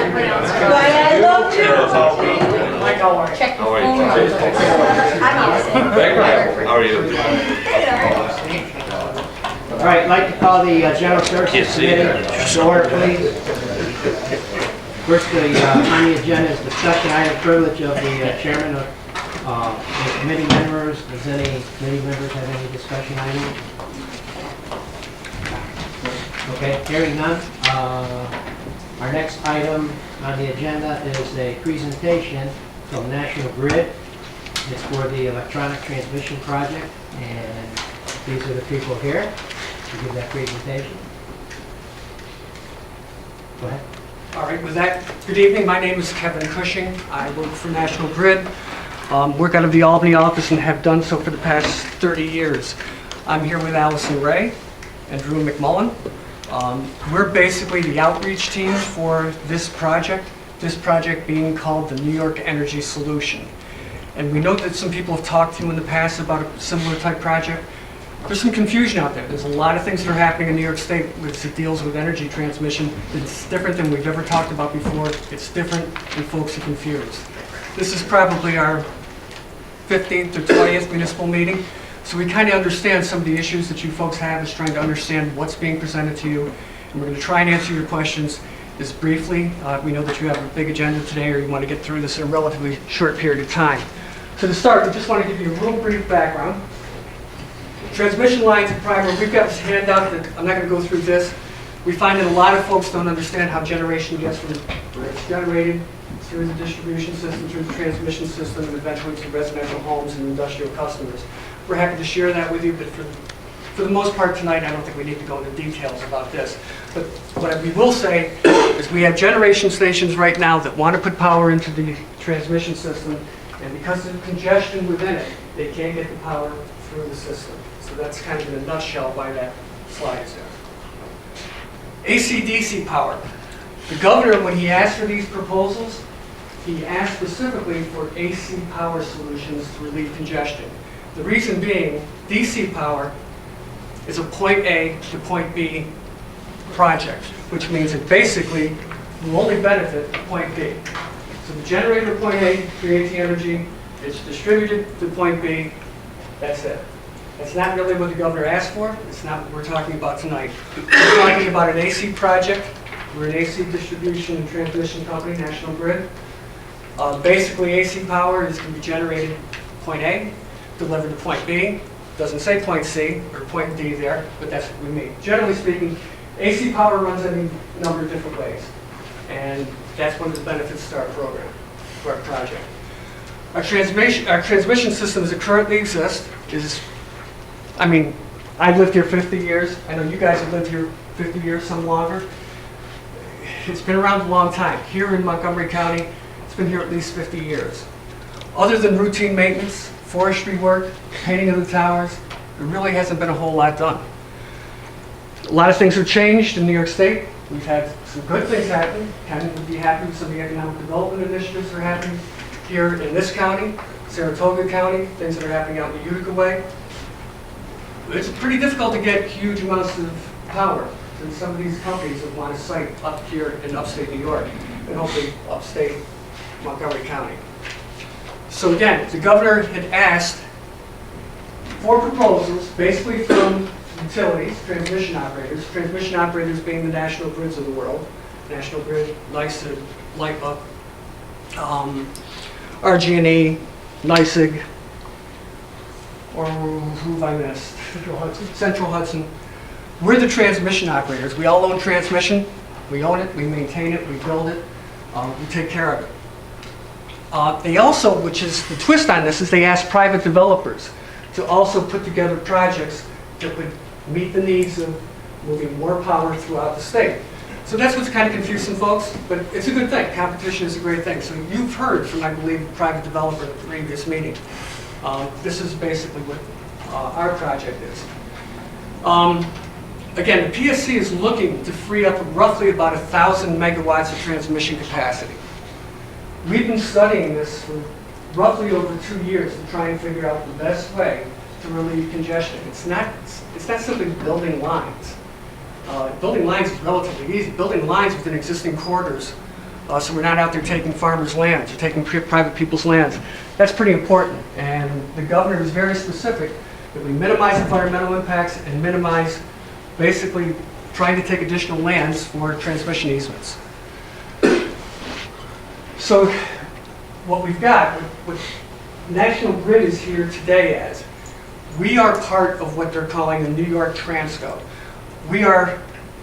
I love you. Mike, how are you? Check your How are you? phone. How are you? All right, I'd like to call the General Services Committee to order, please. First, on the agenda is discussion item privilege of the chairman of the committee members. Does any committee members have any discussion items? Okay, hearing none. Our next item on the agenda is a presentation from National Grid. It's for the electronic transmission project, and these are the people here to give that presentation. Go ahead. All right, with that, good evening. My name is Kevin Cushing. I work for National Grid. Work out of the Albany office and have done so for the past 30 years. I'm here with Allison Ray and Drew McMullen. We're basically the outreach team for this project being called the New York Energy Solution. And we know that some people have talked to you in the past about a similar type project. There's some confusion out there. There's a lot of things that are happening in New York State which deals with energy transmission. It's different than we've ever talked about before. It's different and folks are confused. This is probably our 15th or 20th municipal meeting. So we kind of understand some of the issues that you folks have, is trying to understand what's being presented to you. And we're going to try and answer your questions as briefly. We know that you have a big agenda today, or you want to get through this in a relatively short period of time. So to start, we just want to give you a real brief background. Transmission lines and primer, we've got this handout that I'm not going to go through this. We find that a lot of folks don't understand how generation gets from where it's generated through the distribution system, through the transmission system, and eventually to residential homes and industrial customers. We're happy to share that with you, but for the most part tonight, I don't think we need to go into details about this. But what we will say is we have generation stations right now that want to put power into the transmission system, and because of the congestion within it, they can't get the power through the system. So that's kind of in a nutshell why that slide is there. AC/DC power. The governor, when he asked for these proposals, he asked specifically for AC power solutions to relieve congestion. The reason being, DC power is a point A to point B project, which means it basically will only benefit point B. So the generator at point A creates the energy, it's distributed to point B, that's it. That's not really what the governor asked for. It's not what we're talking about tonight. We're talking about an AC project. We're an AC distribution and transmission company, National Grid. Basically, AC power is going to be generated point A, delivered to point B. Doesn't say point C or point D there, but that's what we mean. Generally speaking, AC power runs any number of different ways, and that's one of the benefits to our program, to our project. Our transmission system as it currently exists is, I mean, I've lived here 50 years. I know you guys have lived here 50 years, some longer. It's been around a long time. Here in Montgomery County, it's been here at least 50 years. Other than routine maintenance, forestry work, painting of the towers, there really hasn't been a whole lot done. A lot of things have changed in New York State. We've had some good things happen. Ken would be happy with some of the economic development initiatives that are happening here in this county, Saratoga County, things that are happening out in the Utica way. It's pretty difficult to get huge amounts of power to some of these companies that want a site up here in upstate New York and hopefully upstate Montgomery County. So again, the governor had asked for proposals basically from utilities, transmission operators being the National Grids of the world, National Grid, NYSEG, LIPA, RG&E, NYSEG, or who have I missed? Central Hudson. We're the transmission operators. We all own transmission. We own it, we maintain it, we build it, we take care of it. They also, which is the twist on this, is they ask private developers to also put together projects that would meet the needs of moving more power throughout the state. So that's what's kind of confusing folks, but it's a good thing. Competition is a great thing. So you've heard from, I believe, a private developer at the previous meeting. This is basically what our project is. Again, the PSC is looking to free up roughly about 1,000 megawatts of transmission capacity. We've been studying this for roughly over 2 years to try and figure out the best way to relieve congestion. It's not simply building lines. Building lines is relatively easy. Building lines within existing corridors so we're not out there taking farmers' lands or taking private people's lands. That's pretty important, and the governor is very specific that we minimize environmental impacts and minimize basically trying to take additional lands for transmission easements. So what we've got, what National Grid is here today as, we are part of what they're calling the New York Transco. We are,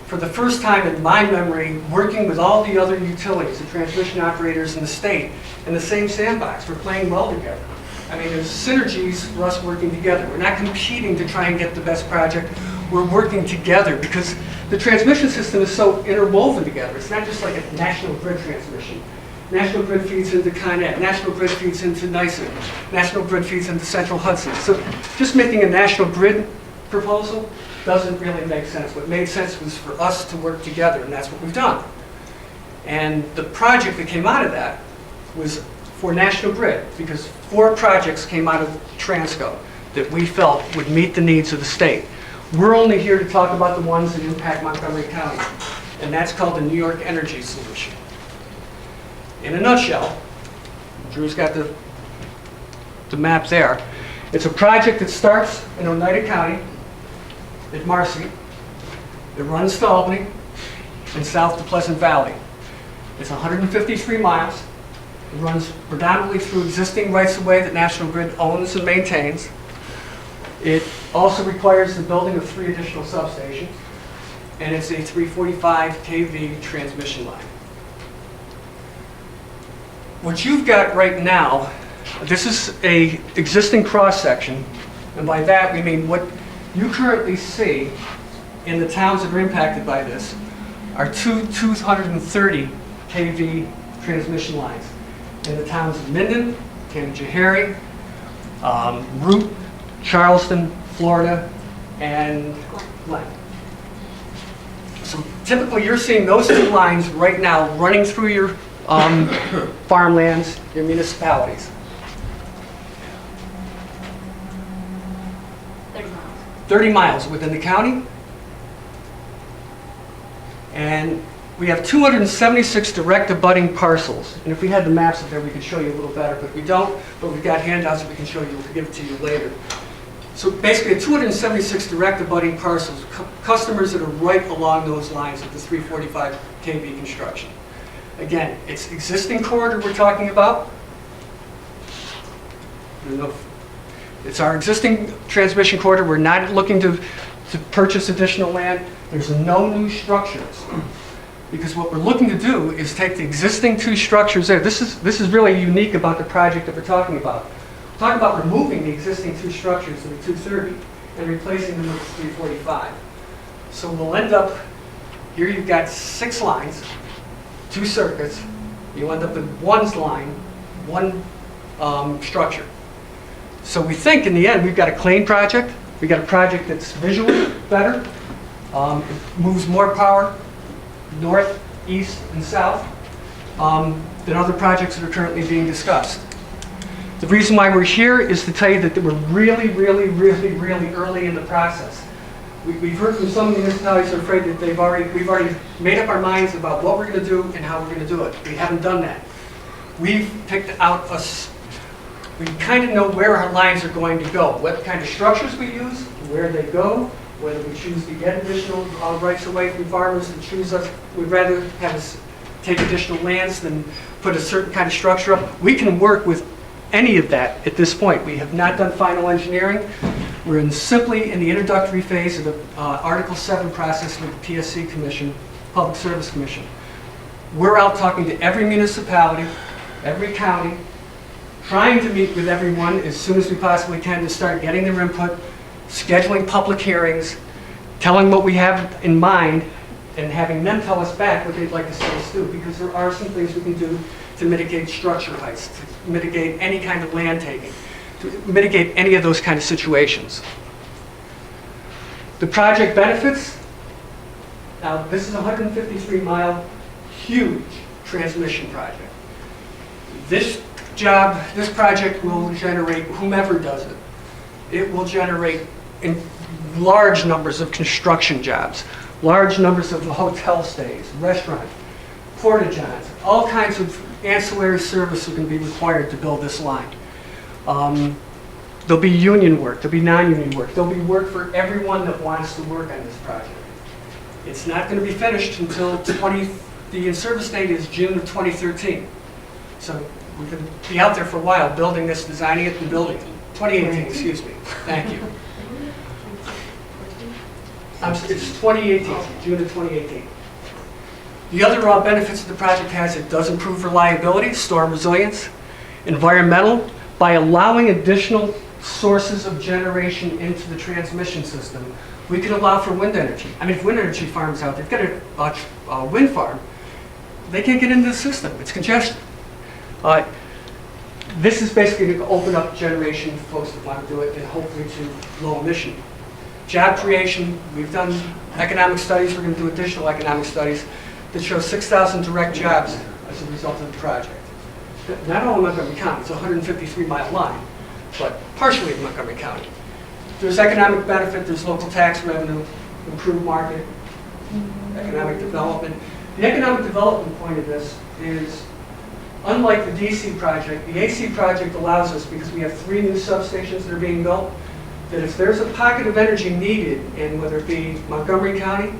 for the first time in my memory, working with all the other utilities, the transmission operators in the state, in the same sandbox. We're playing well together. I mean, there's synergies for us working together. We're not competing to try and get the best project. We're working together because the transmission system is so interwoven together. It's not just like a National Grid transmission. National Grid feeds into Con Ed. National Grid feeds into NYSEG. National Grid feeds into Central Hudson. So just making a National Grid proposal doesn't really make sense. What made sense was for us to work together, and that's what we've done. And the project that came out of that was for National Grid, because 4 projects came out of Transco that we felt would meet the needs of the state. We're only here to talk about the ones that impact Montgomery County, and that's called the New York Energy Solution. In a nutshell, Drew's got the map there. It's a project that starts in Oneida County at Marcy. It runs to Albany and south to Pleasant Valley. It's 153 miles. It runs predominantly through existing rights-of-way that National Grid owns and maintains. It also requires the building of 3 additional substations, and it's a 345 kV transmission line. What you've got right now, this is a existing cross-section, and by that we mean what you currently see in the towns that are impacted by this are 230 kV transmission lines in the towns of Minden, Canajoharie, Root, Charleston, Florida, and Glen. So typically you're seeing those 2 lines right now running through your farmlands, your municipalities. 30 miles within the county. And we have 276 direct abutting parcels. And if we had the maps up there, we could show you a little better, but we don't. But we've got handouts that we can show you. We'll give it to you later. So basically, 276 direct abutting parcels, customers that are right along those lines of the 345 kV construction. Again, it's existing corridor we're talking about. It's our existing transmission corridor. We're not looking to purchase additional land. There's no new structures. Because what we're looking to do is take the existing 2 structures there. This is really unique about the project that we're talking about. We're talking about removing the existing 2 structures of the 230 and replacing them with the 345. So we'll end up, here you've got 6 lines, 2 circuits. You end up with 1 line, 1 structure. So we think in the end we've got a clean project. We've got a project that's visually better. It moves more power north, east, and south than other projects that are currently being discussed. The reason why we're here is to tell you that we're really early in the process. We've heard from some municipalities that are afraid that we've already made up our minds about what we're going to do and how we're going to do it. We haven't done that. We've picked out we kind of know where our lines are going to go, what kind of structures we use, where they go, whether we choose to get additional rights away from farmers and choose us. We'd rather have us take additional lands than put a certain kind of structure up. We can work with any of that at this point. We have not done final engineering. We're simply in the introductory phase of the Article 7 process with the PSC Commission, Public Service Commission. We're out talking to every municipality, every county, trying to meet with everyone as soon as we possibly can to start getting their input, scheduling public hearings, telling what we have in mind, and having them tell us back what they'd like to see us do, because there are some things we can do to mitigate structure heights, to mitigate any kind of land taking, to mitigate any of those kind of situations. The project benefits, now this is a 153-mile, huge transmission project. This project will generate, whomever does it, it will generate in large numbers of construction jobs, large numbers of hotel stays, restaurants, porta-johns, all kinds of ancillary services are going to be required to build this line. There'll be union work, there'll be non-union work, there'll be work for everyone that wants to work on this project. It's not going to be finished until the in-service date is June of 2013. So we're going to be out there for a while building this, designing it, and building it. 2018, excuse me. Thank you. It's 2018, June of 2018. The other benefits that the project has, it does improve reliability, storm resilience, environmental, by allowing additional sources of generation into the transmission system. We can allow for wind energy. I mean, if wind energy farms out there, they've got a wind farm, they can't get into the system. It's congested. This is basically to open up generation for folks that want to do it and hopefully to low emission. Job creation, we've done economic studies. We're going to do additional economic studies that show 6,000 direct jobs as a result of the project. Not all in Montgomery County, it's a 153-mile line, but partially in Montgomery County. There's economic benefit, there's local tax revenue, improved market, economic development. The economic development point of this is, unlike the DC project, the AC project allows us, because we have 3 new substations that are being built, that if there's a pocket of energy needed in whether it be Montgomery County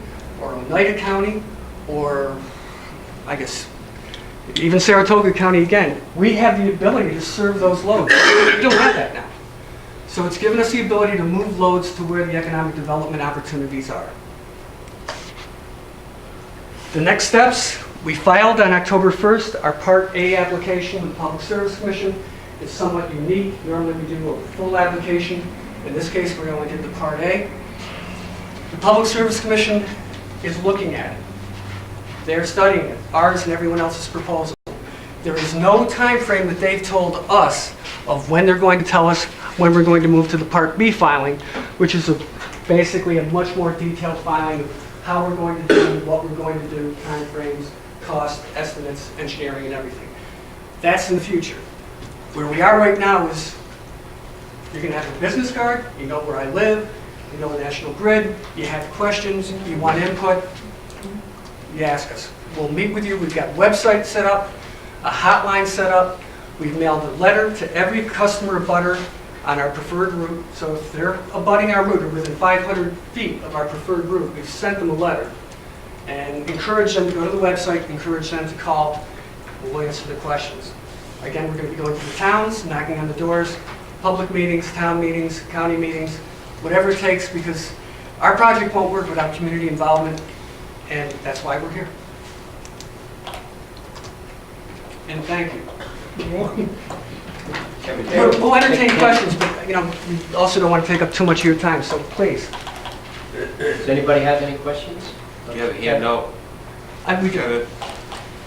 or Oneida County or, I guess, even Saratoga County again, we have the ability to serve those loads. We don't have that now. So it's given us the ability to move loads to where the economic development opportunities are. The next steps, we filed on October 1st our Part A application with the Public Service Commission. It's somewhat unique. Normally we do a full application. In this case, we only did the Part A. The Public Service Commission is looking at it. They're studying it, ours and everyone else's proposal. There is no time frame that they've told us of when they're going to tell us when we're going to move to the Part B filing, which is basically a much more detailed filing of how we're going to do, what we're going to do, time frames, cost, estimates, engineering, and everything. That's in the future. Where we are right now is you're going to have a business card, you know where I live, you know the National Grid, you have questions, you want input, you ask us. We'll meet with you. We've got websites set up, a hotline set up. We've mailed a letter to every customer abutter on our preferred route. So if they're abutting our route or within 500 feet of our preferred route, we've sent them a letter and encourage them to go to the website, encourage them to call. We'll answer the questions. Again, we're going to be going to the towns, knocking on the doors, public meetings, town meetings, county meetings, whatever it takes, because our project won't work without community involvement, and that's why we're here. And thank you. We'll entertain questions, but we also don't want to take up too much of your time, so please. Does anybody have any questions? Yeah, no. We do.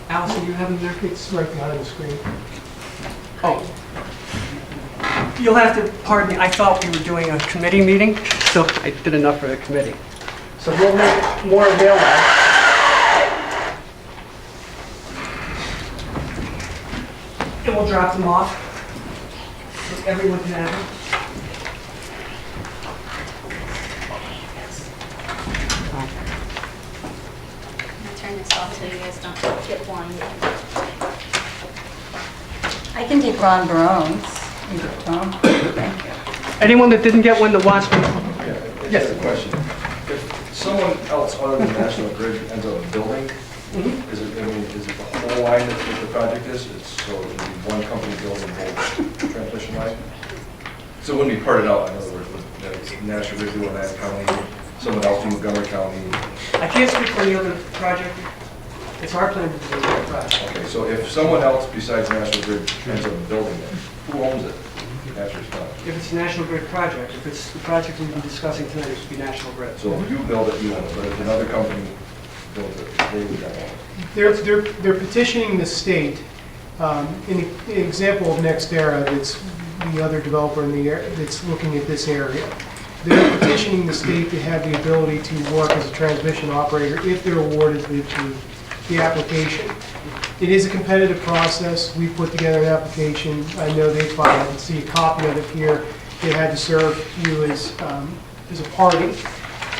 Allison, you have them there? It's right behind the screen. Oh. You'll have to pardon me. I thought we were doing a committee meeting, so I did enough for the committee. So we'll make more available. And we'll drop them off so everyone can have them. I'm gonna turn this off so you guys don't get one. I can take Ron Barone's. Tom. Thank you. Anyone that didn't get one that wants one? Yes. A question. If someone else other than National Grid ends up building, is it the whole line that the project is? So it would be one company building the whole transmission line? So it wouldn't be parted out, in other words, with National Grid doing that county, someone else in Montgomery County. I can't speak for any other project. It's our plan to do that project. Okay, so if someone else besides National Grid ends up building it, who owns it? National Grid. If it's a National Grid project, if it's the project we've been discussing tonight, it would be National Grid. So if you build it, you own it, but if another company builds it, they would not own it. They're petitioning the state. In the example of NextEra, that's the other developer in the area that's looking at this area. They're petitioning the state to have the ability to work as a transmission operator if they're awarded the application. It is a competitive process. We put together an application. I know they filed. You can see a copy of it here. They had to serve you as a party.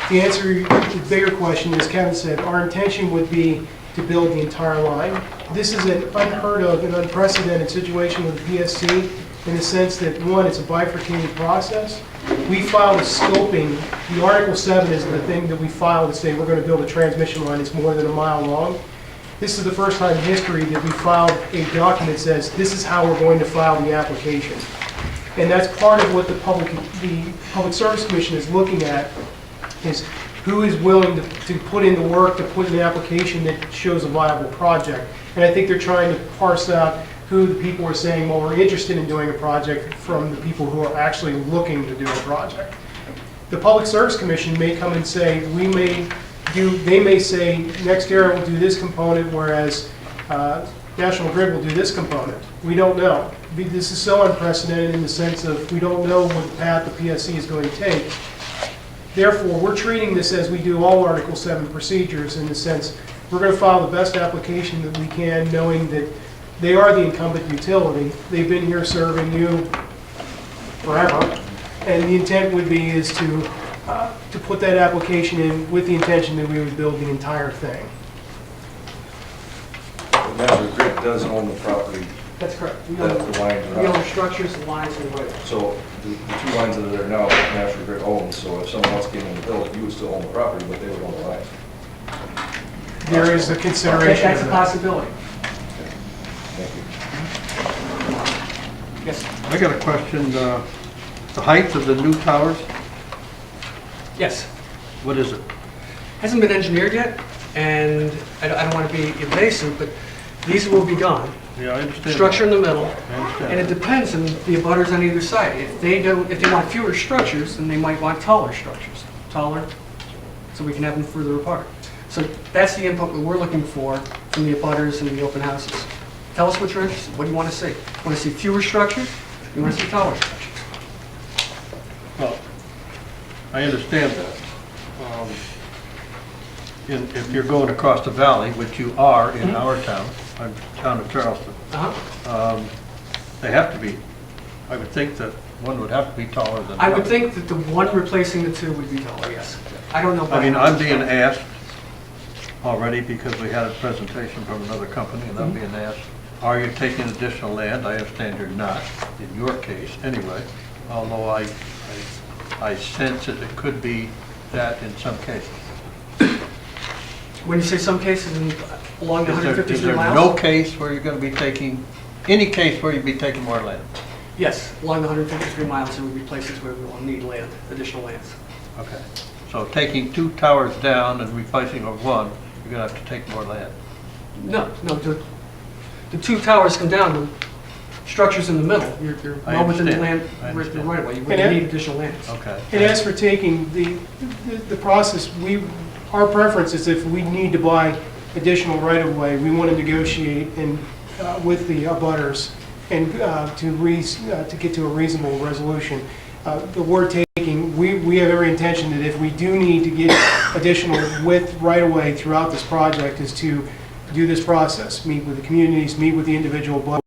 To answer the bigger question, as Kevin said, our intention would be to build the entire line. This is an unheard of and unprecedented situation with the PSC in the sense that, one, it's a bifurcated process. We filed a scoping. The Article 7 is the thing that we filed to say we're going to build a transmission line that's more than a mile long. This is the first time in history that we filed a document that says this is how we're going to file the application. And that's part of what the Public Service Commission is looking at, is who is willing to put in the work to put in an application that shows a viable project. And I think they're trying to parse out who the people are saying, well, we're interested in doing a project, from the people who are actually looking to do a project. The Public Service Commission may come and say, they may say, NextEra will do this component, whereas National Grid will do this component. We don't know. This is so unprecedented in the sense of we don't know what path the PSC is going to take. Therefore, we're treating this as we do all Article 7 procedures, in the sense we're going to file the best application that we can, knowing that they are the incumbent utility. They've been here serving you forever. And the intent would be is to put that application in with the intention that we would build the entire thing. The National Grid does own the property, That's correct. We that own the lines we own are the on. structures, the lines, and the right. So the two lines that are there now, National Grid owns, so if someone else came in to build it, you would still own the property, but they would own the lines. There is a consideration That's of a that. possibility. Thank you. Yes. I got a question. The height of the new towers, Yes. what is it? Hasn't been engineered yet, and I don't want to be evasive, but these will be done. Yeah, I understand. Structure in the middle, I understand. and it depends on the abutters on either side. If they want fewer structures, then they might want taller structures. Taller, so we can have them further apart. So that's the input that we're looking for from the abutters and the open houses. Tell us what you're interested in. What do you want to see? Want to see fewer structures? You want to see taller structures? Well, I understand that. If you're going across the valley, which you are in our town, I'm town of Charleston, they have to be, I would think that one would have to be taller than the I would other. think that the one replacing the two would be taller, yes. I don't know. I mean, I'm being asked already, because we had a presentation from another company, and I'm being asked, are you taking additional land? I understand you're not, in your case, anyway, although I sense that it could be that in some cases. When you say some cases along the Is 153 there miles? no case where you're going to be taking, any case where you'd be taking more land? Yes, along the 153 miles, there would be places where we will need land, additional lands. Okay. So taking 2 towers down and replacing with 1, you're going to have to take more land. No, the two towers come down, the structure's in the middle. You're I well within the understand. land, I right understand. away. You And wouldn't it- need additional lands. Okay. And as for taking the process, our preference is if we need to buy additional right-of-way, we want to negotiate with the abutters and to get to a reasonable resolution. The word taking, we have every intention that if we do need to get additional width right-of-way throughout this project, is to do this process, meet with the communities, meet with the individual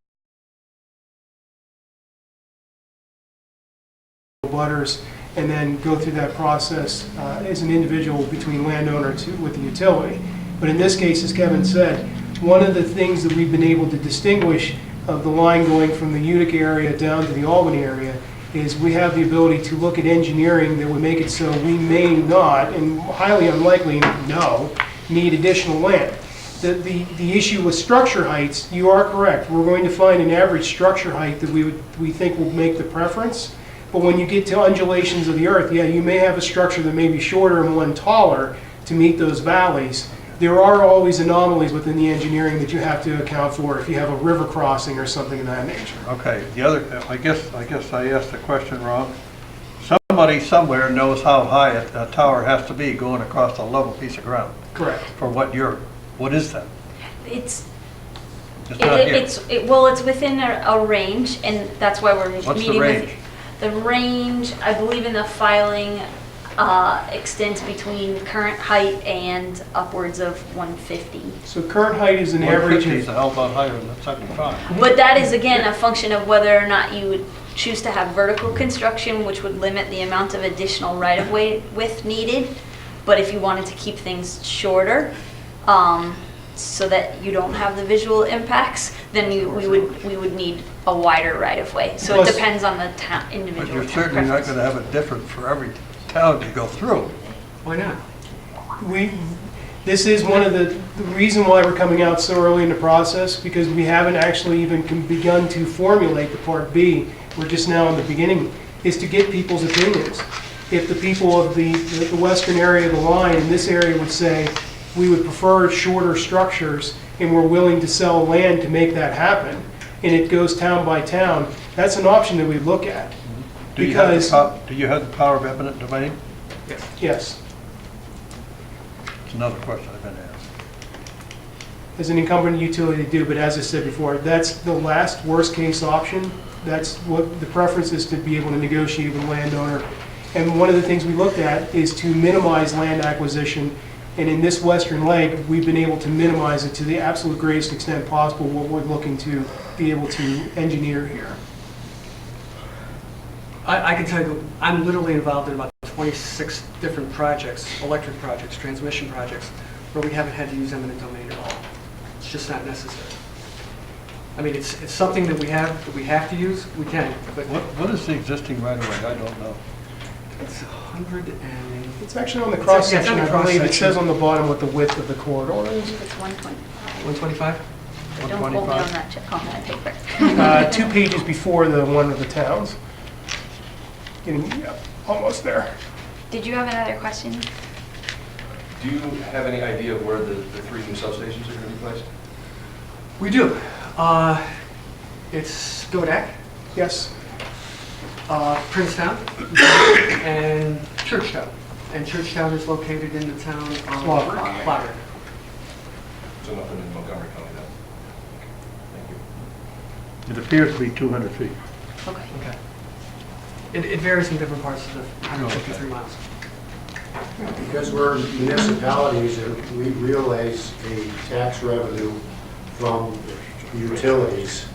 abutters, and then go through that process as an individual between landowner with the utility. But in this case, as Kevin said, one of the things that we've been able to distinguish of the line going from the Utica area down to the Albany area is we have the ability to look at engineering that would make it so we may not, and highly unlikely no, need additional land. The issue with structure heights, you are correct. We're going to find an average structure height that we think will make the preference. But when you get to undulations of the earth, yeah, you may have a structure that may be shorter and one taller to meet those valleys. There are always anomalies within the engineering that you have to account for if you have a river crossing or something of that nature. Okay. The other, I guess I asked the question wrong. Somebody somewhere knows how high a tower has to be going across a level piece of ground. Correct. For what is that? It's not here. it's within a range, and that's why we're What's the meeting range? with. The range, I believe in the filing, extends between current height and upwards of 150. So current height is an average 150 is of, a hell of a lot higher than 75. But that is, again, a function of whether or not you would choose to have vertical construction, which would limit the amount of additional right-of-way width needed. But if you wanted to keep things shorter, so that you don't have the visual impacts, then we would need a wider right-of-way. So it Plus- depends on the town, But individual you're town certainly not preference. going to have it different for every town you go through. Why not? This is one of the reason why we're coming out so early in the process, because we haven't actually even begun to formulate the Part B. We're just now in the beginning, is to get people's opinions. If the people of the western area of the line in this area would say, we would prefer shorter structures and we're willing to sell land to make that happen, and it goes town by town, that's an option that we look at. Do you have the Because, do you have the power of eminent domain? yes, It's another question I've been asked. as an incumbent utility they do, but as I said before, that's the last worst-case option. That's what the preference is, to be able to negotiate with the landowner. And one of the things we looked at is to minimize land acquisition. And in this western leg, we've been able to minimize it to the absolute greatest extent possible, what we're looking to be able to engineer here. I can tell you, I'm literally involved in about 26 different projects, electric projects, transmission projects, where we haven't had to use eminent domain at all. It's just not necessary. I mean, it's something that we have to use, we can, but What is the existing right-of-way? I don't know. it's 100 and... It's actually on the It's on cross-section, the I believe. It cross-section. says on the bottom what the width of the corridor is. It's 125. 125? Don't quote me on 125? on that paper. 2 pages before the one of the towns. Getting, yeah, almost there. Did you have another question? Do you have any idea of where the 3 new substations are going to be placed? We do. It's Dodak, Yes. Princetown, and Churchtown. And Churchtown is located in the town of Clogger. Clogger. So nothing in Montgomery County then? Thank you. It appears to be 200 feet. Okay. Okay. It varies in different parts of the 153 miles. Because we're municipalities and we realize a tax revenue from utilities,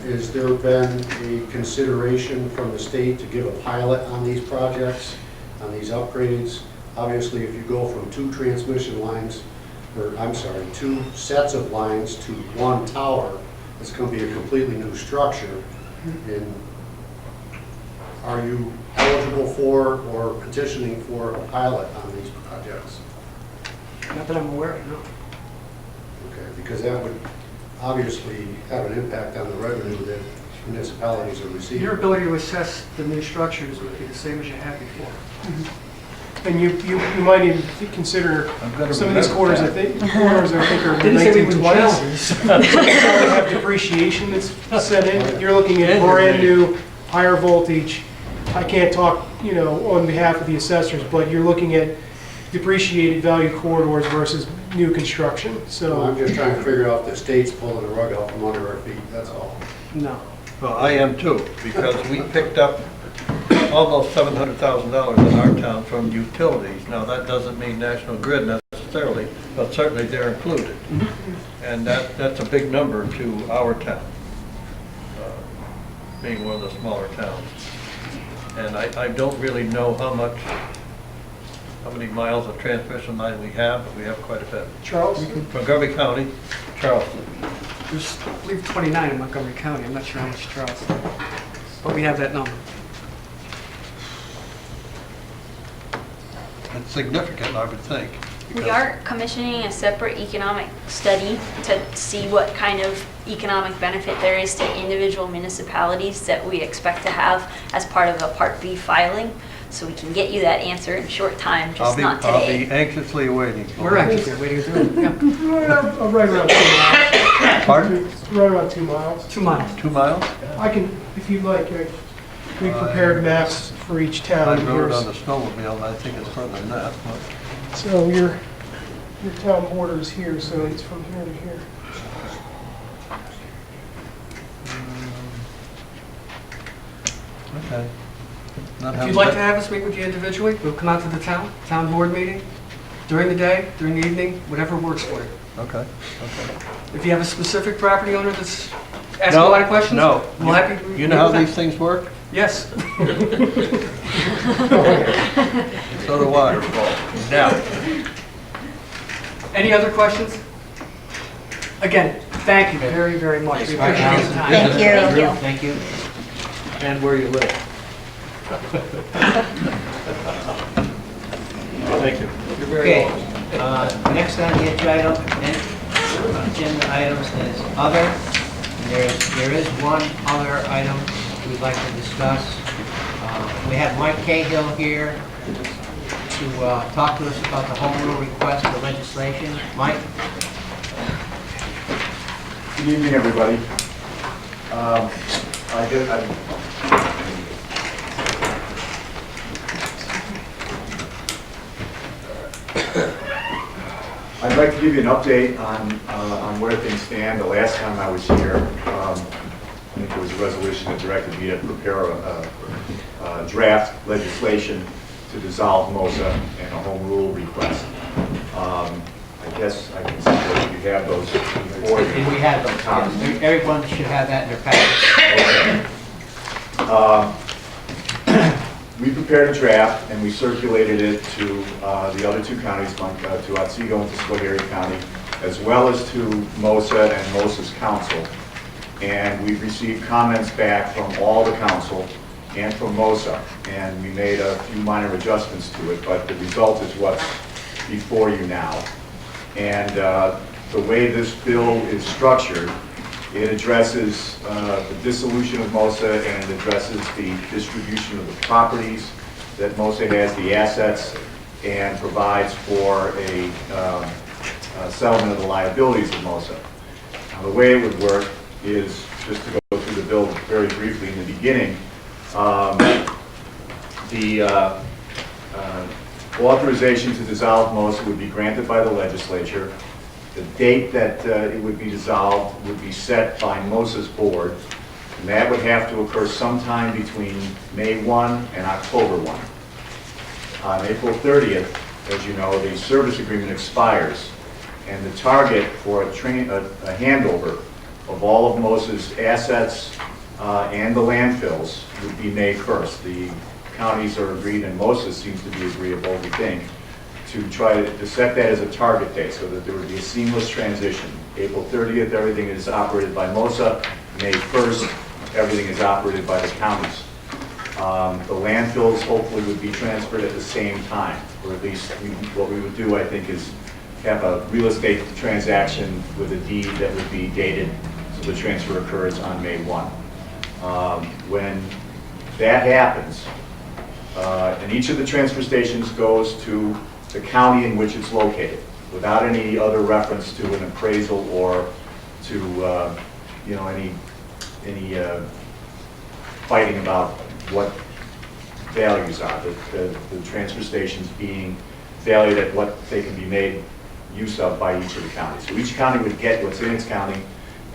has there been a consideration from the state to give a pilot on these projects, on these upgrades? Obviously, if you go from 2 transmission lines, or I'm sorry, 2 sets of lines to 1 tower, it's going to be a completely new structure. And are you eligible for or petitioning for a pilot on these projects? Not that I'm aware of, no. Okay, because that would obviously have an impact on the revenue that municipalities are receiving. Your ability to assess the new structures would be the same as you had before. And you might even consider I'm gonna some of these remember corridors, that. corridors I think are Didn't say we wouldn't 1920s. challenge. They have depreciation that's set in. You're looking at brand new, higher voltage. I can't talk, on behalf of the assessors, but you're looking at depreciated value corridors versus new construction. So I'm So just trying to figure out if the state's pulling the rug out from under our feet, that's all. No. Well, I am too, because we picked up almost $700,000 in our town from utilities. Now, that doesn't mean National Grid necessarily, but certainly they're included. And that's a big number to our town, being one of the smaller towns. And I don't really know how many miles of transmission line we have, but we have quite a bit. Charles? Montgomery County, Charleston. There's, I believe, 29 in Montgomery County. I'm not sure how much Charleston. But we have that number. It's significant, I would think. We because- are commissioning a separate economic study to see what kind of economic benefit there is to individual municipalities that we expect to have as part of a Part B filing. So we can get you that answer in short time, just not I'll today. be anxiously awaiting. We're actually waiting to do it. Yeah. Right around 2 miles. Pardon? Right around 2 miles. 2 miles. 2 miles? I can, if you'd like, we prepared maps for each town. I rode it Here's- on the snowmobile, and I think it's further than that. but- So your town border is here, so it's from here to here. Okay. Not If having you'd like that- to have us meet with you individually, we'll come out to the town board meeting, during the day, during the evening, whatever works for you. Okay, okay. If you have a specific property owner that's asking a lot of questions, No. we'll happy. You know how these things work? Yes. So do I. Now, Any other questions? Again, thank you very, very much. We All right, appreciate your Allison. time. Thank you. Thank you. And where you live. Thank you. You're very Okay, welcome. next on the agenda items is other. There is one other item we'd like to discuss. We have Mike Cahill here to talk to us about the home rule request for legislation. Mike? Good evening, everybody. I'd like to give you an update on where things stand. The last time I was here, I think there was a resolution that directed me to prepare a draft legislation to dissolve MOSA and a home rule request. I guess I can see that you have those before you. And we have those. Yes. Everyone should have that in their package. We prepared a draft and we circulated it to the other two counties, to Otsego and to Schoharie County, as well as to MOSA and MOSA's council. And we've received comments back from all the council and from MOSA. And we made a few minor adjustments to it, but the result is what's before you now. And the way this bill is structured, it addresses the dissolution of MOSA and it addresses the distribution of the properties that MOSA has, the assets, and provides for a settlement of the liabilities of MOSA. Now, the way it would work is, just to go through the bill very briefly in the beginning, the authorization to dissolve MOSA would be granted by the legislature. The date that it would be dissolved would be set by MOSA's board, and that would have to occur sometime between May 1 and October 1. On April 30th, as you know, the service agreement expires, and the target for a handover of all of MOSA's assets and the landfills would be May 1st. The counties are agreed, and MOSA seems to be agreeable, we think, to try to set that as a target date so that there would be a seamless transition. April 30th, everything is operated by MOSA. May 1st, everything is operated by the counties. The landfills hopefully would be transferred at the same time, or at least what we would do, I think, is have a real estate transaction with a deed that would be dated so the transfer occurs on May 1. When that happens, and each of the transfer stations goes to the county in which it's located, without any other reference to an appraisal or to any fighting about what values are. The transfer stations being valued at what they can be made use of by each of the counties. So each county would get what's in its county,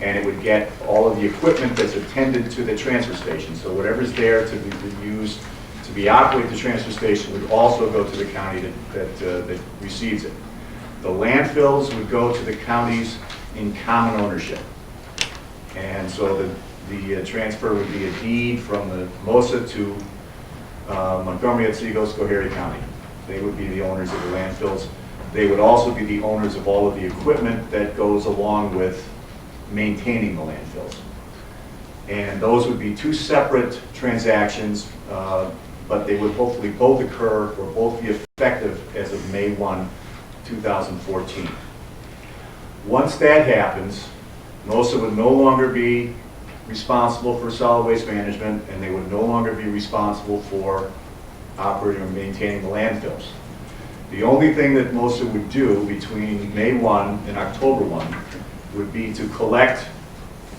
and it would get all of the equipment that's attended to the transfer station. So whatever's there to be used to operate the transfer station would also go to the county that receives it. The landfills would go to the counties in common ownership. And so the transfer would be a deed from the MOSA to Montgomery, Otsego, Schoharie County. They would be the owners of the landfills. They would also be the owners of all of the equipment that goes along with maintaining the landfills. And those would be two separate transactions, but they would hopefully both occur or both be effective as of May 1, 2014. Once that happens, MOSA would no longer be responsible for solid waste management, and they would no longer be responsible for operating or maintaining the landfills. The only thing that MOSA would do between May 1 and October 1 would be to collect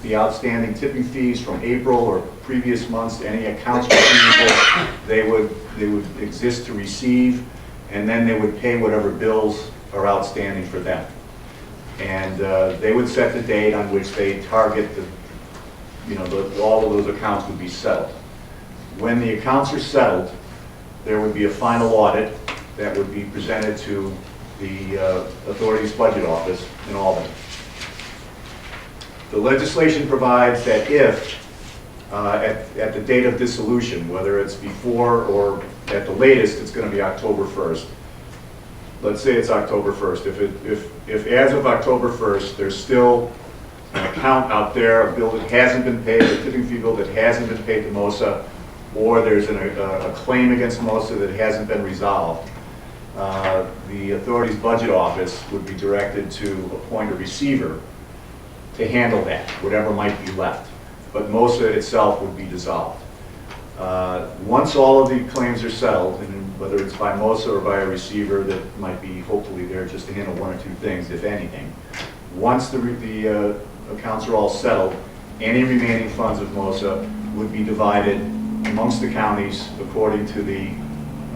the outstanding tipping fees from April or previous months, any accounts receivable they would exist to receive, and then they would pay whatever bills are outstanding for them. And they would set the date on which they target all of those accounts would be settled. When the accounts are settled, there would be a final audit that would be presented to the authority's budget office in Albany. The legislation provides that if, at the date of dissolution, whether it's before or at the latest, it's going to be October 1st, let's say it's October 1st. If as of October 1st, there's still an account out there, a bill that hasn't been paid, a tipping fee bill that hasn't been paid to MOSA, or there's a claim against MOSA that hasn't been resolved, the authority's budget office would be directed to appoint a receiver to handle that, whatever might be left. But MOSA itself would be dissolved. Once all of the claims are settled, and whether it's by MOSA or by a receiver that might be hopefully there just to handle one or two things, if anything, once the accounts are all settled, any remaining funds of MOSA would be divided amongst the counties according to the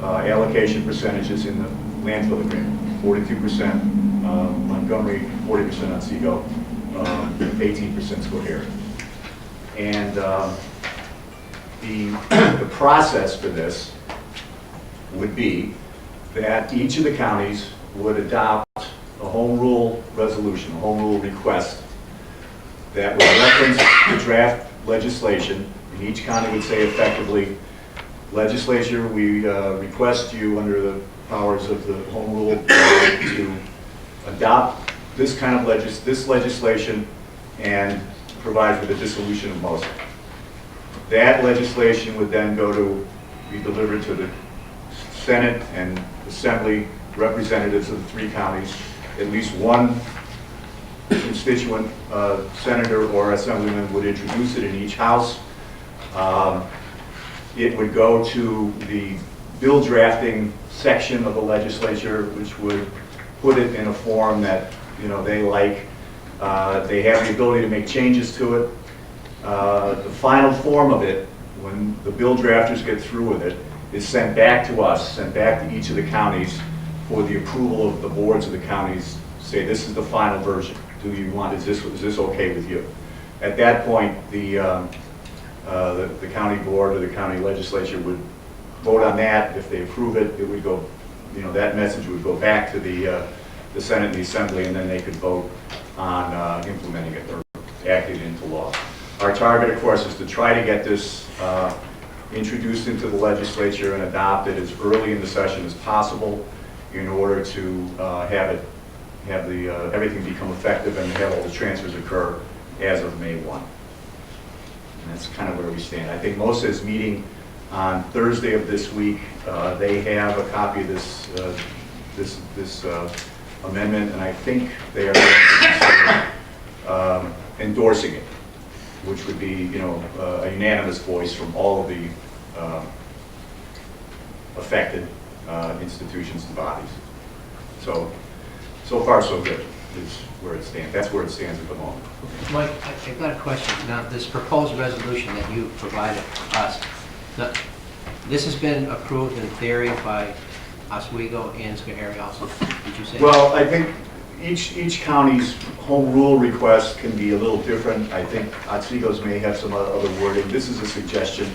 allocation percentages in the landfill agreement. 42% Montgomery, 40% Otsego, 18% Schoharie. And the process for this would be that each of the counties would adopt a home rule resolution, a home rule request that would reference the draft legislation, and each county would say effectively, legislature, we request you under the powers of the home rule to adopt this kind of legislation and provide for the dissolution of MOSA. That legislation would then be delivered to the Senate and Assembly representatives of the three counties. At least one constituent senator or assemblyman would introduce it in each house. It would go to the bill drafting section of the legislature, which would put it in a form that they like. They have the ability to make changes to it. The final form of it, when the bill drafters get through with it, is sent back to us, sent back to each of the counties for the approval of the boards of the counties. Say, this is the final version. Do you want? Is this okay with you? At that point, the county board or the county legislature would vote on that. If they approve it, it would go. That message would go back to the Senate and the Assembly, and then they could vote on implementing it or acting it into law. Our target, of course, is to try to get this introduced into the legislature and adopted as early in the session as possible in order to have everything become effective and have all the transfers occur as of May 1. And that's kind of where we stand. I think MOSA is meeting on Thursday of this week. They have a copy of this amendment, and I think they are going to consider endorsing it, which would be, a unanimous voice from all of the affected institutions and bodies. So far so good is where it stands. That's where it stands at the moment. Mike, I've got a question. Now, this proposed resolution that you provided us, this has been approved in theory by Oswego and Schoharie also, did you say? Well, I think each county's home rule request can be a little different. I think Oswego's may have some other wording. This is a suggestion.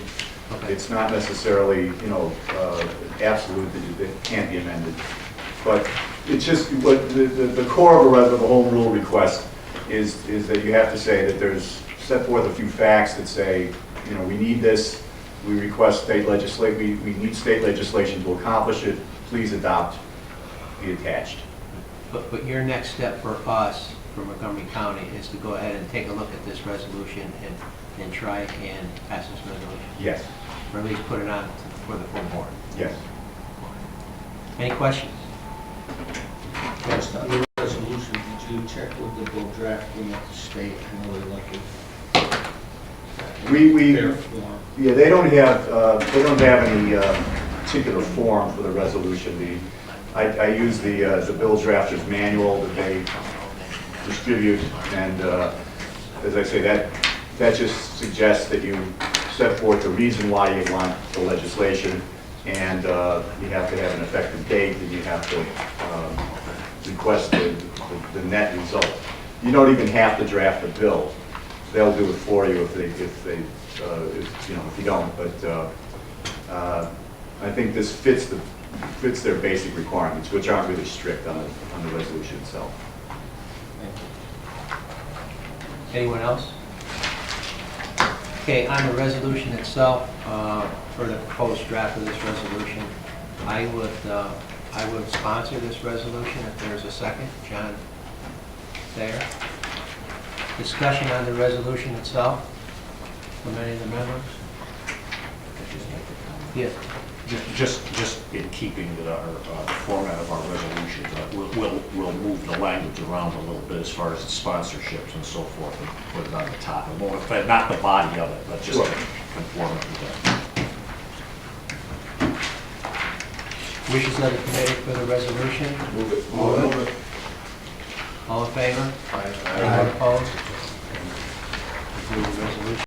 Okay. It's not necessarily, absolute that it can't be amended. But it's just what the core of a home rule request is that you have to say that there's set forth a few facts that say, we need this. We request state legislation. We need state legislation to accomplish it. Please adopt the attached. But your next step for us, for Montgomery County, is to go ahead and take a look at this resolution and try and pass this resolution? Yes. Or at least put it on for the full board? Yes. Any questions? Based on the resolution, did you check with the bill drafting at the state? I know they like it. Fair form. Yeah, they don't have any particular form for the resolution. I use the bill drafters manual that they distribute, and as I say, that just suggests that you set forth the reason why you want the legislation, and you have to have an effective date, and you have to request the net result. You don't even have to draft a bill. They'll do it for you if you don't. But I think this fits their basic requirements, which aren't really strict on the resolution itself. Anyone else? Okay, on the resolution itself, for the proposed draft of this resolution, I would I would sponsor this resolution if there's a second. John Thayer. Discussion on the resolution itself from any of the members? Yes. Just in keeping with our format of our resolutions, we'll move the language around a little bit as far as the sponsorships and so forth, and put it on the top. It won't affect, not the body of it, but just conform it with that. Wishes of the committee for the resolution? Move it. Move it. All in favor? Anyone opposed? Approve the resolution.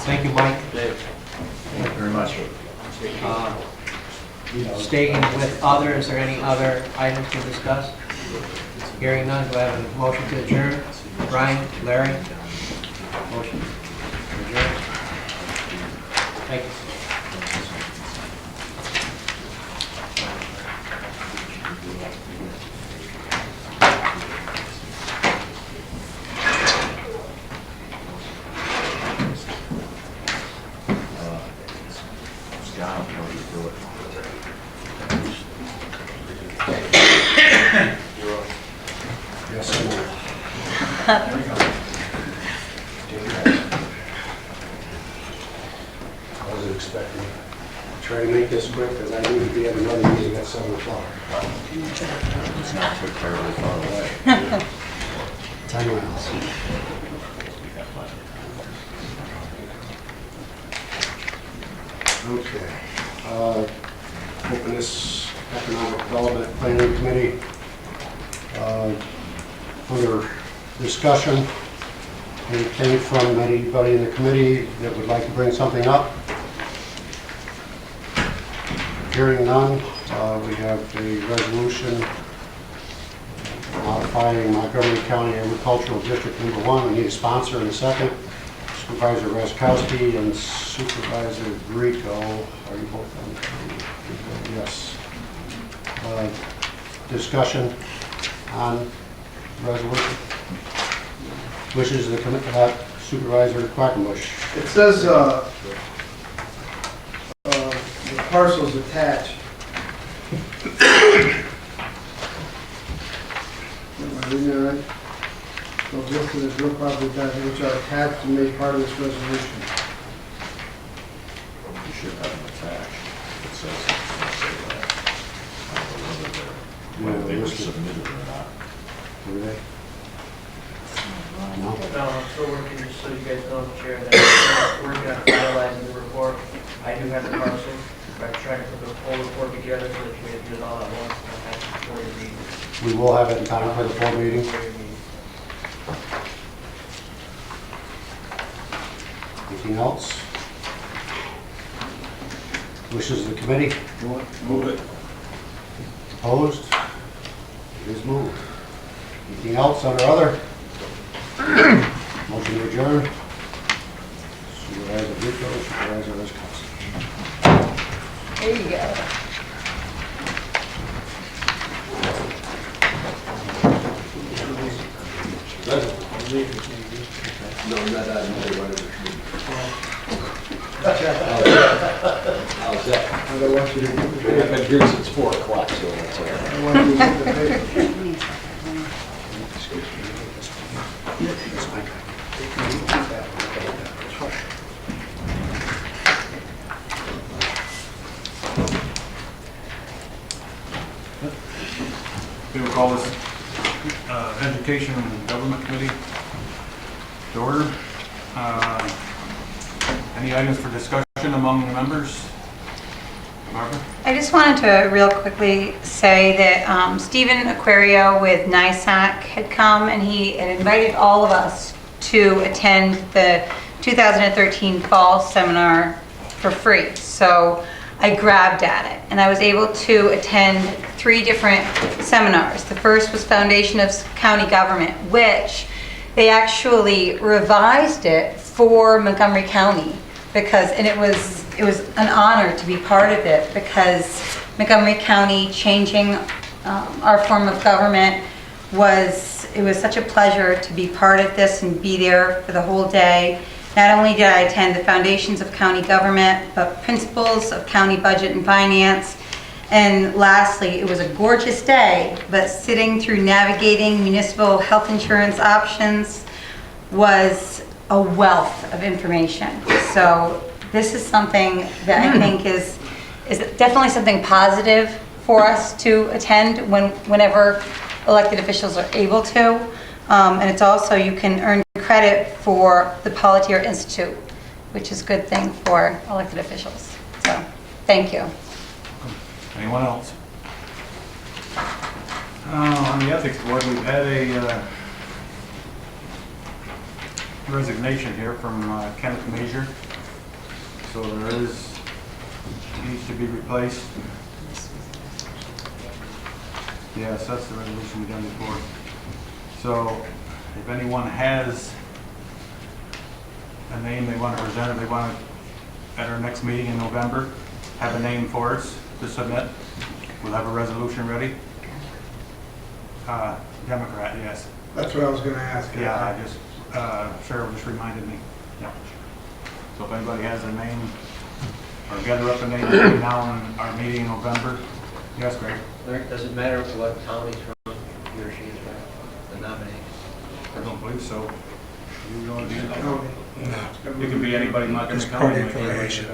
Thank you, Mike. Thank you very much. Staying with other, is there any other items to discuss? Hearing none, do I have a motion to adjourn? Brian, Larry? Motion to adjourn. Thank you. John, you know you do it. Yes, I will. I wasn't expecting it. Try to make this quick because I need to be at another meeting at 7 o'clock. It's not so terribly far away. 10 miles. Okay. Open this Economic Development Planning Committee. Under discussion, anything from anybody in the committee that would like to bring something up? Hearing none, we have a resolution modifying Montgomery County Agricultural District Number 1. We need a sponsor and a second. Supervisor Raskowski and Supervisor Grieco. Are you both on the committee? Yes. Discussion on resolution. Wishes of the Supervisor Quackenbush. It says the parcels attached. Am I reading that right? So listed as real property taxes which are attached and made part of this resolution. You should have them attached. It says that. I don't know whether they were submitted or not. Were they? No, I'm still working, just so you guys know, Chair, that we're working on finalizing the report. I do have the parcels, but I'm trying to put the whole report together so that we can do it all at once. And have it before your meeting. We will have it in time for the full meeting. Before your meeting. Anything else? Wishes of the committee? Move it. Opposed? It is moved. Anything else under other? Motion to adjourn. Supervisor Vito, Supervisor Raskowski. There you go. No, not that. How's that? I don't want you to get the I've paper. been here since 4 o'clock, so that's all right. I want you to get the paper. We will call this Education and Government Committee to order. Any items for discussion among the members? Barbara? I just wanted to real quickly say that Stephen Aquario with NISAC had come and he had invited all of us to attend the 2013 fall seminar for free. So I grabbed at it and I was able to attend 3 different seminars. The first was Foundation of County Government, which they actually revised it for Montgomery County because, and it was an honor to be part of it because Montgomery County changing our form of government it was such a pleasure to be part of this and be there for the whole day. Not only did I attend the Foundations of County Government, but Principles of County Budget and Finance. And lastly, it was a gorgeous day, but sitting through navigating municipal health insurance options was a wealth of information. So this is something that I think is definitely something positive for us to attend whenever elected officials are able to. And it's also, you can earn credit for the Politier Institute, which is a good thing for elected officials. So, thank you. Anyone else? On the Ethics Board, we've had a resignation here from Kenneth Major. So needs to be replaced. Yes, that's the resolution we've done before. So if anyone has a name they want to present, or they want to, at our next meeting in November, have a name for us to submit, we'll have a resolution ready. Democrat, yes. That's what I was gonna ask. Yeah, I just, Cheryl just reminded me. Yeah. So if anybody has a name, or gather up a name between now and our meeting in November. Yes, Greg? Larry, does it matter what county from he or she is from, the nominee? I don't believe so. You don't do that? County. It can be anybody in Montgomery County.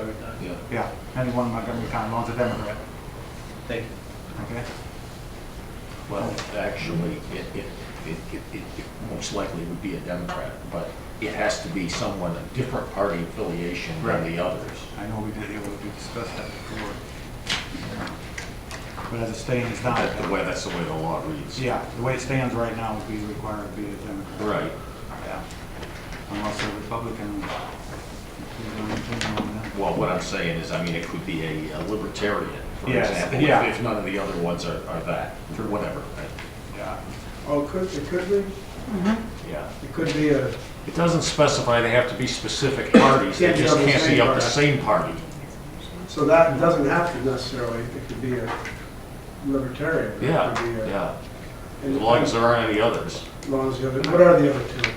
Yeah. Yeah, anyone in Montgomery County, as long as a Democrat. Thank you. Okay? Well, actually, it most likely would be a Democrat, but it has to be someone, a different party affiliation than the others. I know we discussed that before. But as it stands now. That's the way the law reads. Yeah, the way it stands right now would be required to be a Democrat. Right. Yeah. Unless a Republican. Well, what I'm saying is, I mean, it could be a libertarian, for Yes, example, yeah. if none of the other ones are that, or whatever. Yeah. Oh, it could be? Yeah. It could be a, It doesn't specify they have to be specific parties, they Can't be just of the can't same be of the party. same party. so that doesn't have to necessarily, it could be a libertarian. It Yeah, could be a yeah. As long as there aren't any others. As long as the other, what are the other two?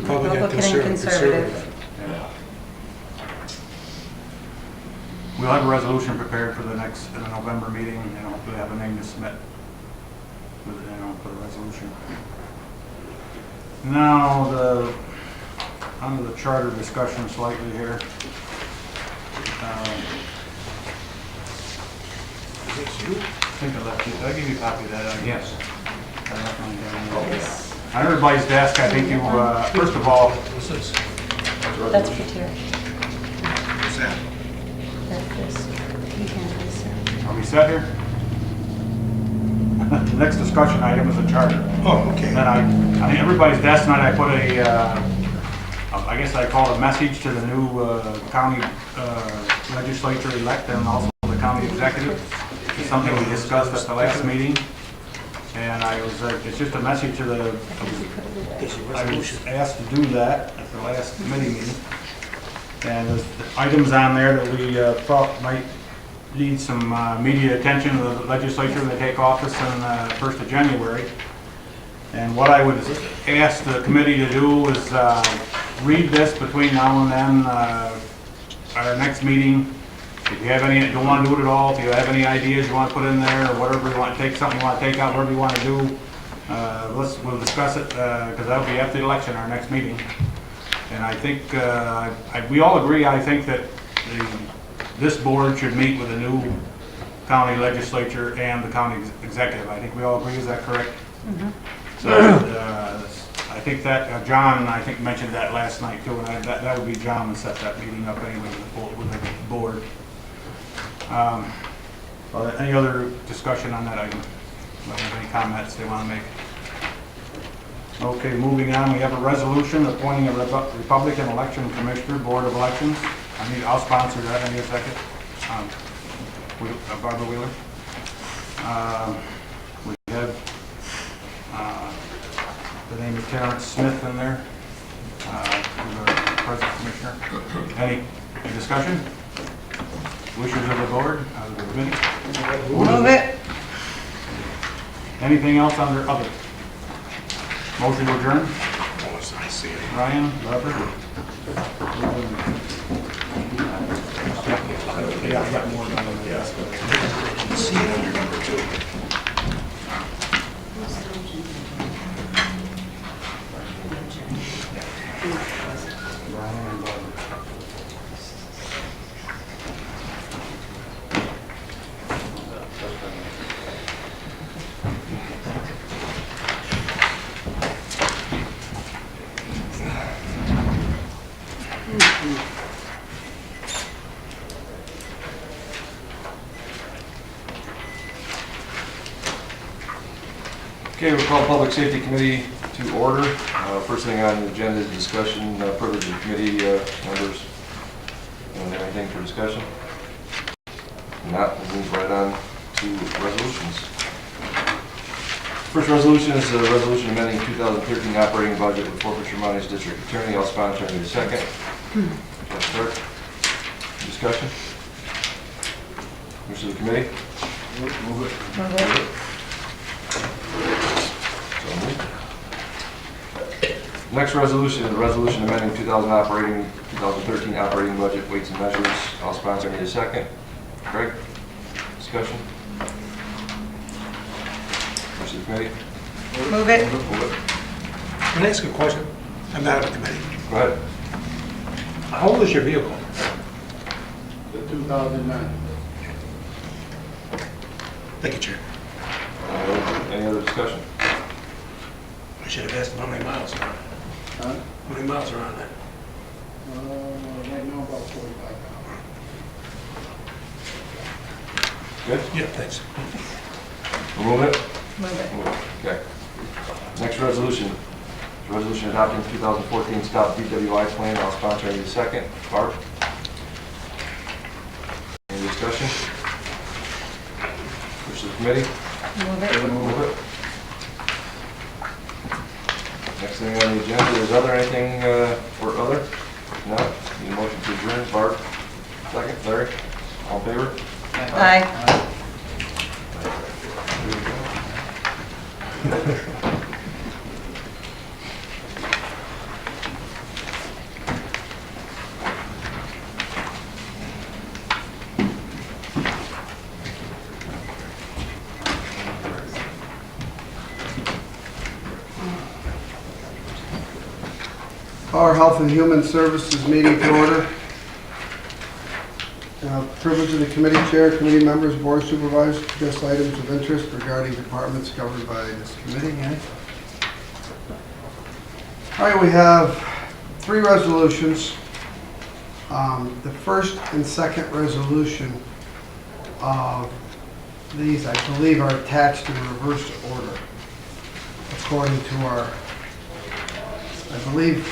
Republican and Conservative. Yeah. We'll have a resolution prepared for the next, in the November meeting, and hopefully have a name to submit for the resolution. Now, under the charter discussion slightly here. I think I left you, did I give you a copy of that? Yes. I left mine down there. On everybody's desk, I think you, first of all, That's for Terry. what's that? That's this. You can have this, sir. Are we set here? The next discussion item is a charter. Oh, okay. And then on everybody's desk tonight, I put I guess I call it a message to the new county legislature-elect and also the county executive. It's something we discussed at the last meeting. And it's just a message to I was asked to do that at the last committee meeting. And there's items on there that we thought might need some media attention of the legislature when they take office on 1st of January. And what I would ask the committee to do is read this between now and then, our next meeting. If you have any, don't want to do it at all, if you have any ideas you want to put in there, or whatever you want to take, something you want to take out, whatever you want to do, we'll discuss it, because that'll be after the election, our next meeting. And I think, we all agree, I think that this board should meet with the new county legislature and the county executive. I think we all agree, is that correct? Mm-hmm. So, I think that, John, I think mentioned that last night too, and that would be John would set that meeting up anyway with the board. Any other discussion on that item? Any comments they want to make? Okay, moving on, we have a resolution appointing a Republican Election Commissioner, Board of Elections. I'll sponsor that. I need a second. Barbara Wheeler. We have the name of Terrence Smith in there, who's our present commissioner. Any discussion? Wishes of the board, of the committee? Move it. Anything else under other? Motion to adjourn? Ryan, Robert? Yeah, I got more than that. See it under number 2. Okay, we'll call Public Safety Committee to order. First thing on the agenda is discussion, privilege of committee members. Anything for discussion? If not, we'll move right on to resolutions. First resolution is a resolution amending 2013 operating budget with forfeiture monies district attorney. I'll sponsor in a second. Let's start. Discussion? Members of the committee? Move it. Next resolution is a resolution amending 2013 operating budget weights and measures. I'll sponsor. Need a second. Greg? Discussion? Members of the committee? Move it. Can I ask a question? I'm not on the committee. Go ahead. How old is your vehicle? The 2009. Thank you, Chair. Any other discussion? I should have asked him how many miles are on it. Huh? How many miles are on it? Right now about 45,000. Good? Yeah, thanks. We'll move it? Move it. Move it. Okay. Next resolution. Resolution adopting 2014 Stop DWI plan. I'll sponsor. I need a second. Barb? Any discussion? Push the committee? Move it. Move it. Next thing on the agenda is other, anything or other? No? Need a motion to adjourn. Barb? Second. Larry? All in favor? Aye. Our Health and Human Services meeting to order. Privilege of the committee chair, committee members, board supervisors, discuss items of interest regarding departments covered by this committee. All right, we have 3 resolutions. The first and second resolution of these, I believe, are attached in reverse order, according to our, I believe,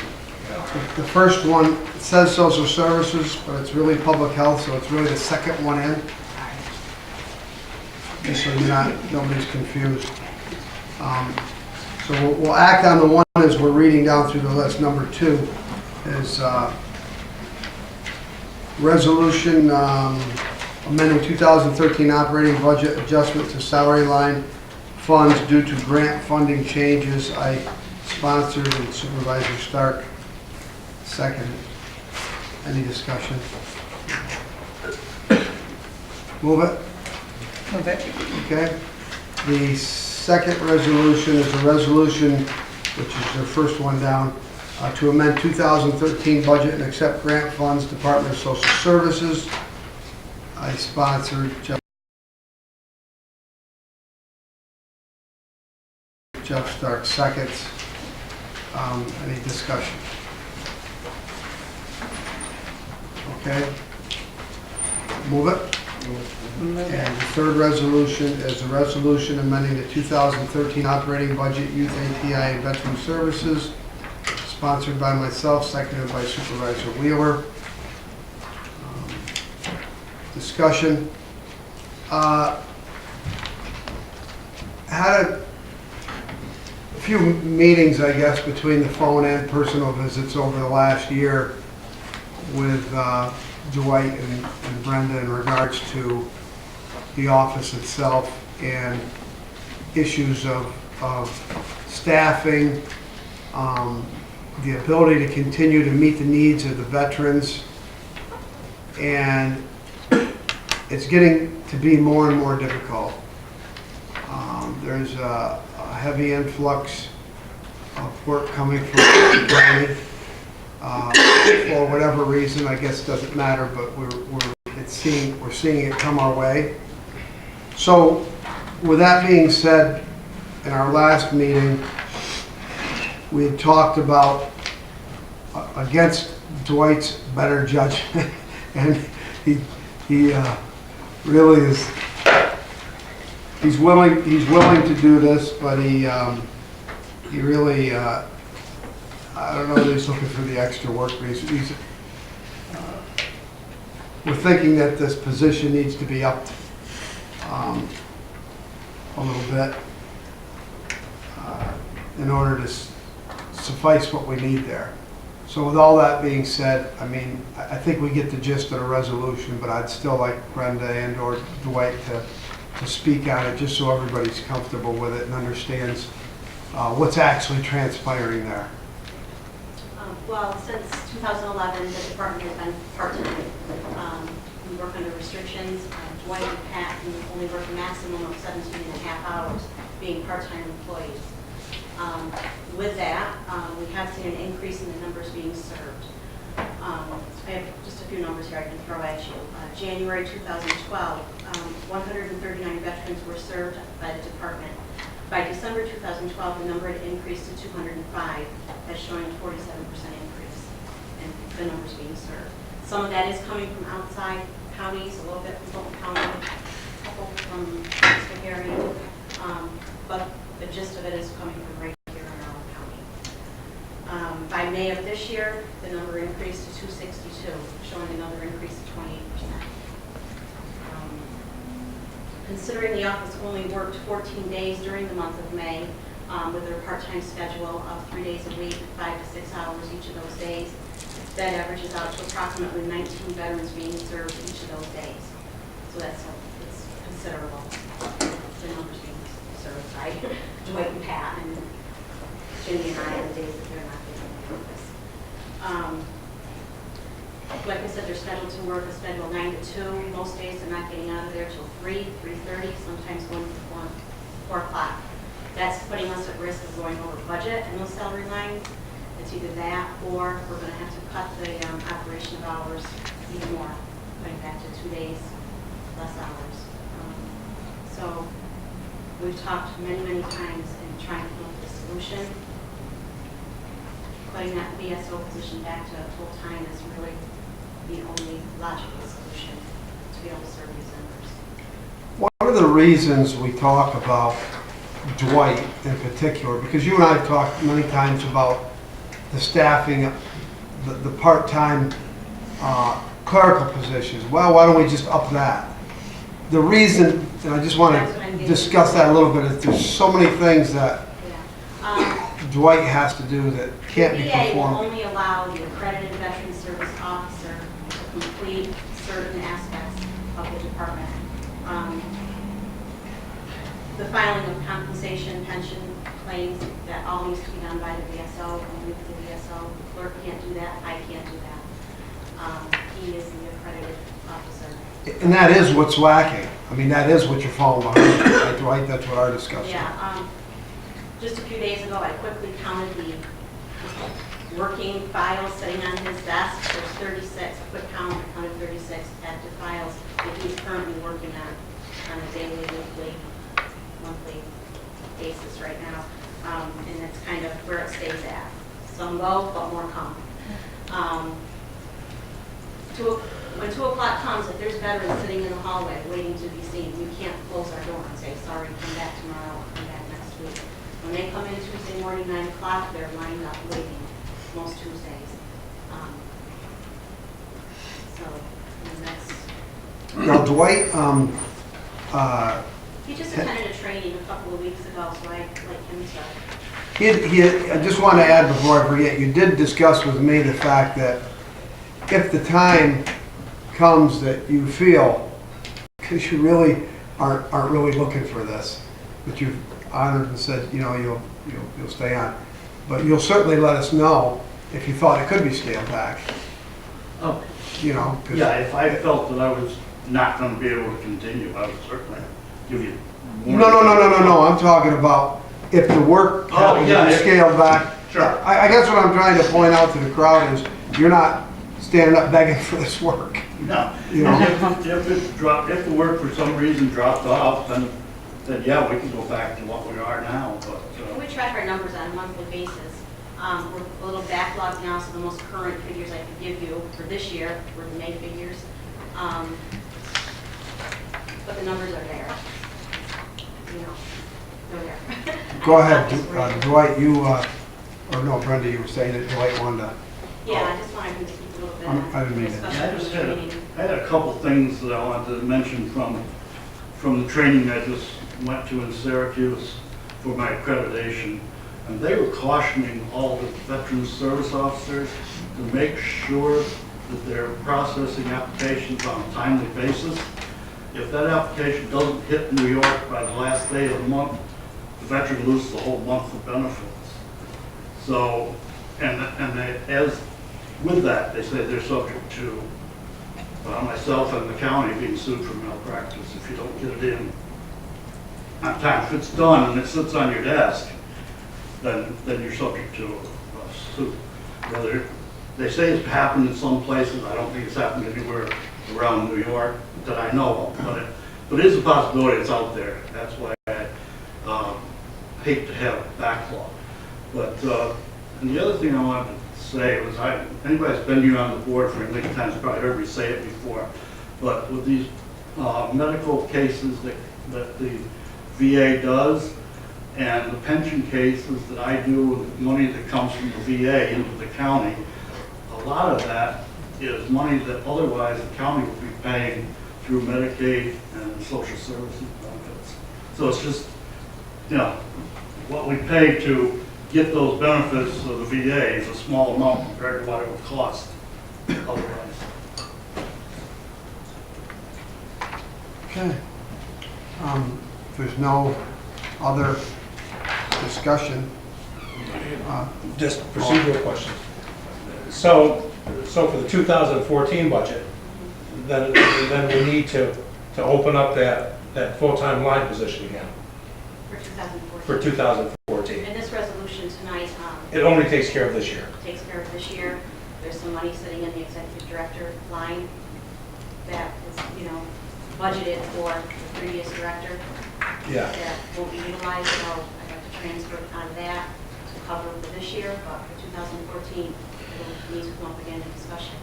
the first one says social services, but it's really public health, so it's really the second one in. Just so nobody's confused. So we'll act on the one as we're reading down through the list. Number 2 is resolution amending 2013 operating budget adjustment to salary line funds due to grant funding changes. I sponsored and Supervisor Stark seconded. Any discussion? Move it? Move it. Okay. The second resolution is a resolution, which is the first one down, to amend 2013 budget and accept grant funds, Department of Social Services. I sponsored. Jeff Stark seconds. Any discussion? Okay. Move it. Move it. And the third resolution is a resolution amending the 2013 operating budget, Youth ATI and Veteran Services, sponsored by myself, seconded by Supervisor Wheeler. Discussion. Had a few meetings, I guess, between the phone and personal visits over the last year with Dwight and Brenda in regards to the office itself and issues of staffing, the ability to continue to meet the needs of the veterans. And it's getting to be more and more difficult. There's a heavy influx of work coming from the county. For whatever reason, I guess it doesn't matter, but we're seeing it come our way. So with that being said, in our last meeting, we had talked about, against Dwight's better judgment, and he really is, he's willing to do this, but he really, I don't know that he's looking for the extra work, but we're thinking that this position needs to be upped a little bit in order to suffice what we need there. So with all that being said, I mean, I think we get the gist of the resolution, but I'd still like Brenda and or Dwight to speak on it, just so everybody's comfortable with it and understands what's actually transpiring there. Well, since 2011, the department has been part-time. We work under restrictions. Dwight and Pat can only work a maximum of 17 and a half hours, being part-time employees. With that, we have seen an increase in the numbers being served. I have just a few numbers here I can throw at you. January 2012, 139 veterans were served by the department. By December 2012, the number had increased to 205, that's showing a 47% increase in the numbers being served. Some of that is coming from outside counties, a little bit from Fulton County, a couple from Montgomery, but the gist of it is coming from right here in our county. By May of this year, the number increased to 262, showing another increase of 28%. Considering the office only worked 14 days during the month of May, with their part-time schedule of 3 days a week, 5 to 6 hours each of those days, that averages out to approximately 19 veterans being served each of those days. So it's considerable, the numbers being served by Dwight and Pat and Jimmy and I on the days that they're not getting the office. Like I said, they're scheduled to work a schedule 9 to 2. Most days they're not getting out of there till 3, 3:30, sometimes going to 4 o'clock. That's putting us at risk of going over budget in those salary lines. It's either that or we're going to have to cut the operation of hours even more, going back to 2 days, less hours. So we've talked many, many times in trying to come up with a solution. Putting that BSO position back to full-time is really the only logical solution to be able to serve these members. One of the reasons we talk about Dwight in particular, because you and I have talked many times about the staffing, the part-time clerical positions. Well, why don't we just up that? The reason, and I just want to discuss that a little bit, is there's so many things that Dwight has to do that can't be performed. The VA will performed. only allow the accredited veteran service officer to complete certain aspects of the department. The filing of compensation, pension claims, that all needs to be done by the VSO, only the VSO. The clerk can't do that, I can't do that. He is the accredited officer. And that is what's lacking. I mean, that is what you're falling behind, right, Dwight? That's what our discussion. Yeah, just a few days ago, I quickly counted the working files sitting on his desk. There's 36, a quick count, I counted 36 active files that he's currently working on a daily, weekly, monthly basis right now. And that's kind of where it stays at. Some go, but more come. When 2 o'clock comes, if there's veterans sitting in the hallway waiting to be seen, we can't close our door and say, sorry, come back tomorrow, come back next week. When they come in Tuesday morning, 9 o'clock, they're lined up waiting most Tuesdays. And that's... Now, Dwight, he just attended a training a couple of weeks ago, so I'd like him to... I just want to add before I forget, you did discuss with me the fact that if the time comes that you feel, because you really aren't really looking for this, but you've honored and said, you know, you'll stay on, but you'll certainly let us know if you thought it could be scaled back, Oh, you know? 'cause- yeah, if I felt that I was not gonna be able to continue, I would certainly give you. No, I'm talking about if the work Oh, had yeah, to be if- scaled back. Sure. I guess what I'm trying to point out to the crowd is, you're not standing up begging for this work. No. You know? If the work for some reason dropped off, then yeah, we can go back to what we are now, but, We track our numbers on a monthly basis. We're a little backlogged now, so the most current figures I could give you for this year were the May figures. But the numbers are there. You know, they're there. Go ahead, Dwight, you, or no, Brenda, you were saying that Dwight wanted to. Yeah, I just wanted to speak a little bit I didn't mean on it. the I just special training. had a couple things that I wanted to mention from the training I just went to in Syracuse for my accreditation. And they were cautioning all the veteran service officers to make sure that they're processing applications on a timely basis. If that application doesn't hit New York by the last day of the month, the veteran loses the whole month of benefits. So, and they, as with that, they say they're subject to myself and the county being sued for malpractice if you don't get it in on time. If it's done and it sits on your desk, then you're subject to a suit. Whether they say it's happened in some places, I don't think it's happened anywhere around New York that I know of, but it is a possibility. It's out there. That's why I hate to have backlog. But and the other thing I wanted to say was, anybody that's been here on the board for any length of time has probably heard me say it before, but with these medical cases that the VA does, and the pension cases that I do with money that comes from the VA into the county, a lot of that is money that otherwise the county would be paying through Medicaid and social services benefits. So it's just, you know, what we pay to get those benefits of the VA is a small amount compared to what it would cost otherwise. Okay. If there's no other discussion. Just procedural question. So for the 2014 budget, then we need to open up that full-time line position again For 2014. for 2014. And this resolution tonight It only takes care of this year. takes care of this year. There's some money sitting in the executive director line that is, you know, budgeted for the previous director. Yeah. That won't be utilized, so I have to transfer it out of that to cover for this year, but for 2014, it needs to come up again in discussion.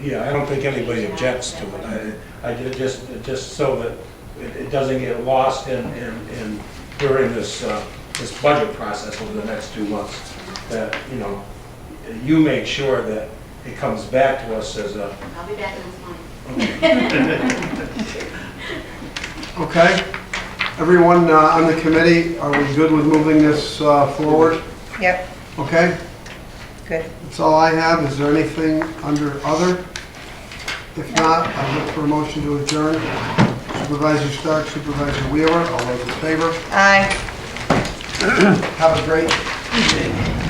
Yeah, I don't think anybody objects to it. I did just so that it doesn't get lost in during this budget process over the next 2 months. That, you know, you make sure that it comes back to us as a. I'll be back in this morning. Okay. Everyone on the committee, are we good with moving this forward? Yep, Okay. good. That's all I have. Is there anything under other? If not, I look for a motion to adjourn. Supervisor Stark, Supervisor Wheeler, all those in favor? Aye. Have a great evening.